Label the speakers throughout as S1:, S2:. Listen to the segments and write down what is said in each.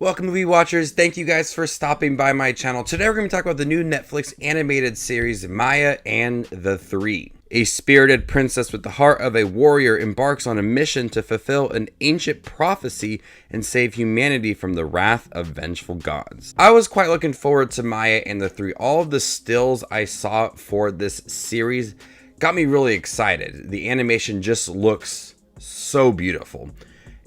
S1: Welcome, movie watchers. Thank you guys for stopping by my channel. Today we're going to talk about the new Netflix animated series Maya and the Three. A spirited princess with the heart of a warrior embarks on a mission to fulfill an ancient prophecy and save humanity from the wrath of vengeful gods. I was quite looking forward to Maya and the Three. All of the stills I saw for this series got me really excited. The animation just looks so beautiful.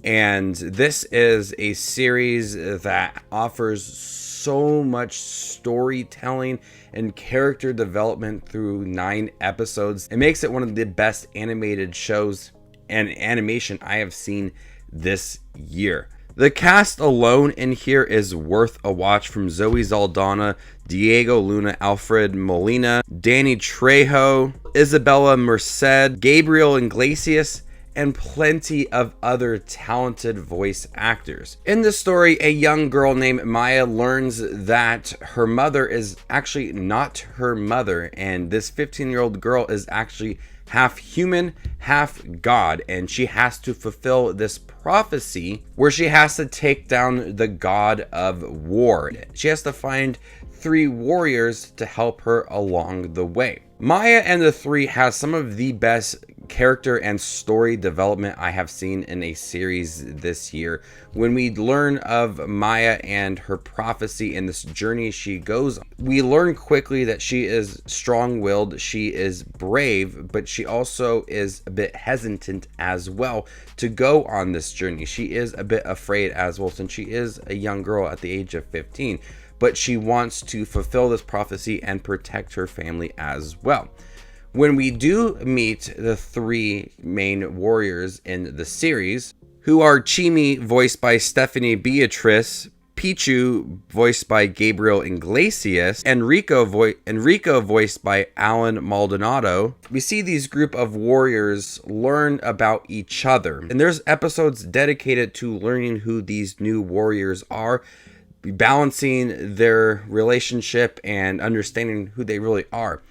S1: And this is a series that offers so much storytelling and character development through 9 episodes. It makes it one of the best animated shows and animation I have seen this year. The cast alone in here is worth a watch, from Zoe Saldana, Diego Luna, Alfred Molina, Danny Trejo, Isabella Merced, Gabriel Iglesias, and plenty of other talented voice actors. In the story, a young girl named Maya learns that her mother is actually not her mother, and this 15-year-old girl is actually half human, half god, and she has to fulfill this prophecy where she has to take down the god of war. She has to find 3 warriors to help her along the way. Maya and the Three has some of the best character and story development I have seen in a series this year. When we learn of Maya and her prophecy and this journey she goes on, we learn quickly that she is strong-willed, she is brave, but she also is a bit hesitant as well to go on this journey. She is a bit afraid as well, since she is a young girl at the age of 15, but she wants to fulfill this prophecy and protect her family as well. When we do meet the 3 main warriors in the series, who are Chimi, voiced by Stephanie Beatrice, Pichu, voiced by Gabriel Iglesias, Enrico, voiced by Alan Maldonado, we see these group of warriors learn about each other. And there's episodes dedicated to learning who these new warriors are, balancing their relationship and understanding who they really are.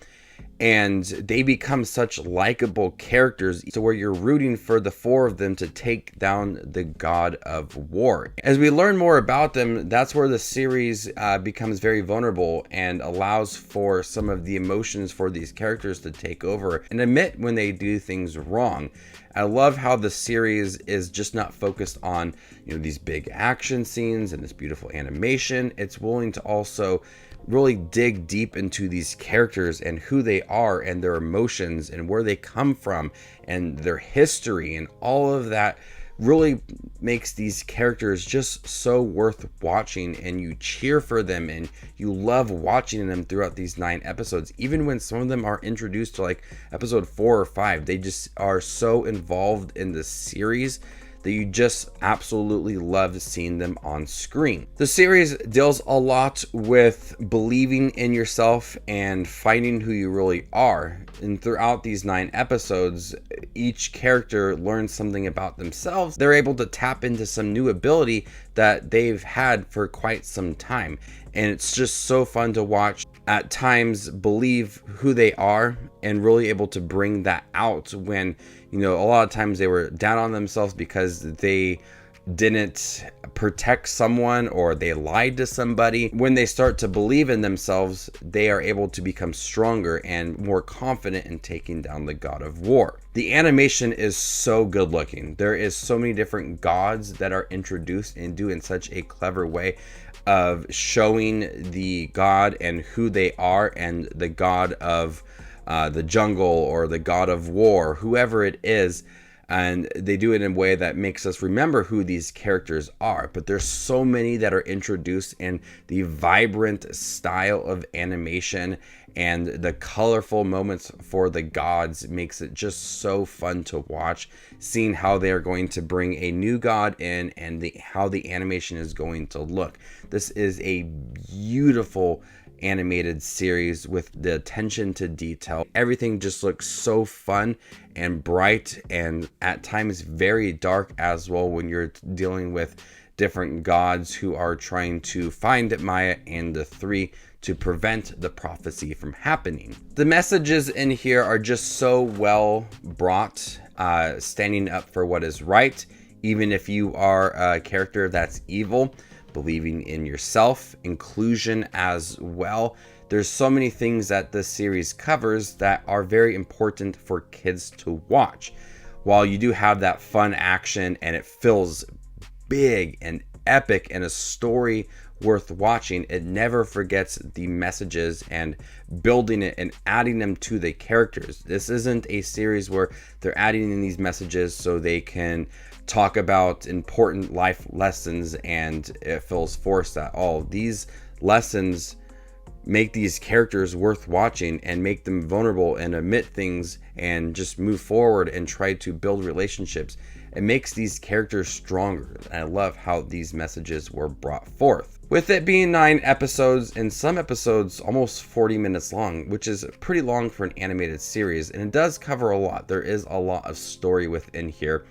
S1: And they become such likable characters, so where you're rooting for the 4 of them to take down the god of war. As we learn more about them, that's where the series becomes very vulnerable and allows for some of the emotions for these characters to take over and admit when they do things wrong. I love how the series is just not focused on, these big action scenes and this beautiful animation. It's willing to also really dig deep into these characters and who they are and their emotions and where they come from and their history, and all of that really makes these characters just so worth watching, and you cheer for them and you love watching them throughout these 9 episodes. Even when some of them are introduced to like episode 4 or 5, they just are so involved in the series that you just absolutely love seeing them on screen. The series deals a lot with believing in yourself and finding who you really are. And throughout these 9 episodes, each character learns something about themselves. They're able to tap into some new ability that they've had for quite some time. And it's just so fun to watch. At times, believe who they are and really able to bring that out when, a lot of times they were down on themselves because they didn't protect someone or they lied to somebody. When they start to believe in themselves, they are able to become stronger and more confident in taking down the god of war. The animation is so good looking. There is so many different gods that are introduced and do in such a clever way of showing the god and who they are, and the god of the jungle or the god of war, whoever it is. And they do it in a way that makes us remember who these characters are. But there's so many that are introduced, and the vibrant style of animation and the colorful moments for the gods makes it just so fun to watch, seeing how they are going to bring a new god in and how the animation is going to look. This is a beautiful animated series with the attention to detail. Everything just looks so fun and bright, and at times very dark as well, when you're dealing with different gods who are trying to find Maya and the Three to prevent the prophecy from happening. The messages in here are just so well brought, standing up for what is right, even if you are a character that's evil. believing in yourself, inclusion as well. There's so many things that this series covers that are very important for kids to watch. While you do have that fun action and it feels big and epic and a story worth watching, it never forgets the messages and building it and adding them to the characters. This isn't a series where they're adding in these messages so they can talk about important life lessons and it feels forced at all. These lessons make these characters worth watching and make them vulnerable and admit things and just move forward and try to build relationships. It makes these characters stronger. And I love how these messages were brought forth. With it being 9 episodes and some episodes almost 40 minutes long, which is pretty long for an animated series, and it does cover a lot. There is a lot of story within here.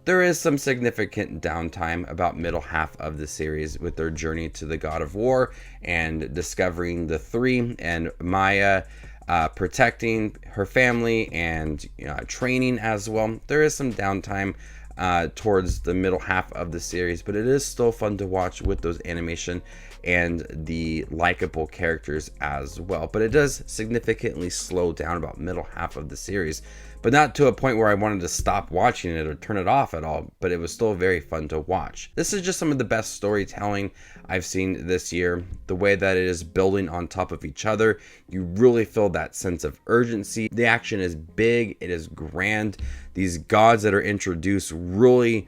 S1: There is some significant downtime about middle half of the series with their journey to the God of War and discovering the three and Maya protecting her family and training as well. There is some downtime towards the middle half of the series, but it is still fun to watch with those animation and the likable characters as well. But it does significantly slow down about middle half of the series, but not to a point where I wanted to stop watching it or turn it off at all, but it was still very fun to watch. This is just some of the best storytelling I've seen this year. The way that it is building on top of each other, you really feel that sense of urgency. The action is big, it is grand. These gods that are introduced really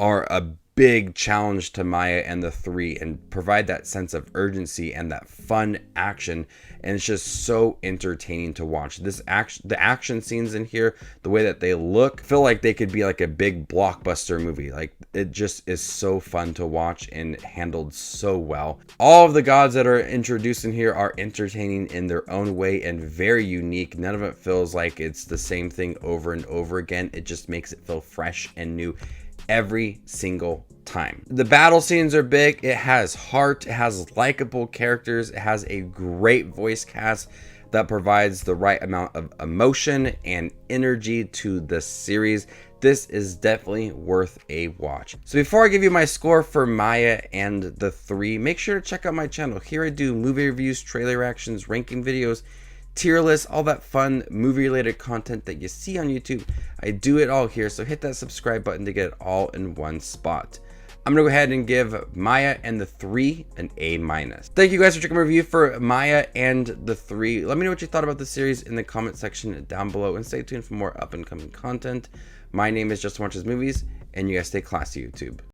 S1: are a big challenge to Maya and the three and provide that sense of urgency and that fun action, and it's just so entertaining to watch. The action scenes in here, the way that they look, feel like they could be like a big blockbuster movie. Like, it just is so fun to watch and handled so well. All of the gods that are introduced in here are entertaining in their own way and very unique. None of it feels like it's the same thing over and over again. It just makes it feel fresh and new every single time. The battle scenes are big. It has heart. It has likable characters. It has a great voice cast that provides the right amount of emotion and energy to the series. This is definitely worth a watch. So before I give you my score for Maya and the three, make sure to check out my channel. Here I do movie reviews, trailer reactions, ranking videos, tier lists, all that fun movie related content that you see on YouTube. I do it all here, so hit that subscribe button to get it all in one spot. I'm gonna go ahead and give Maya and the three an A-. Thank you guys for checking my review for Maya and the three. Let me know what you thought about the series in the comment section down below, and stay tuned for more up and coming content. My name is Justin Watches Movies, and you guys stay classy, YouTube.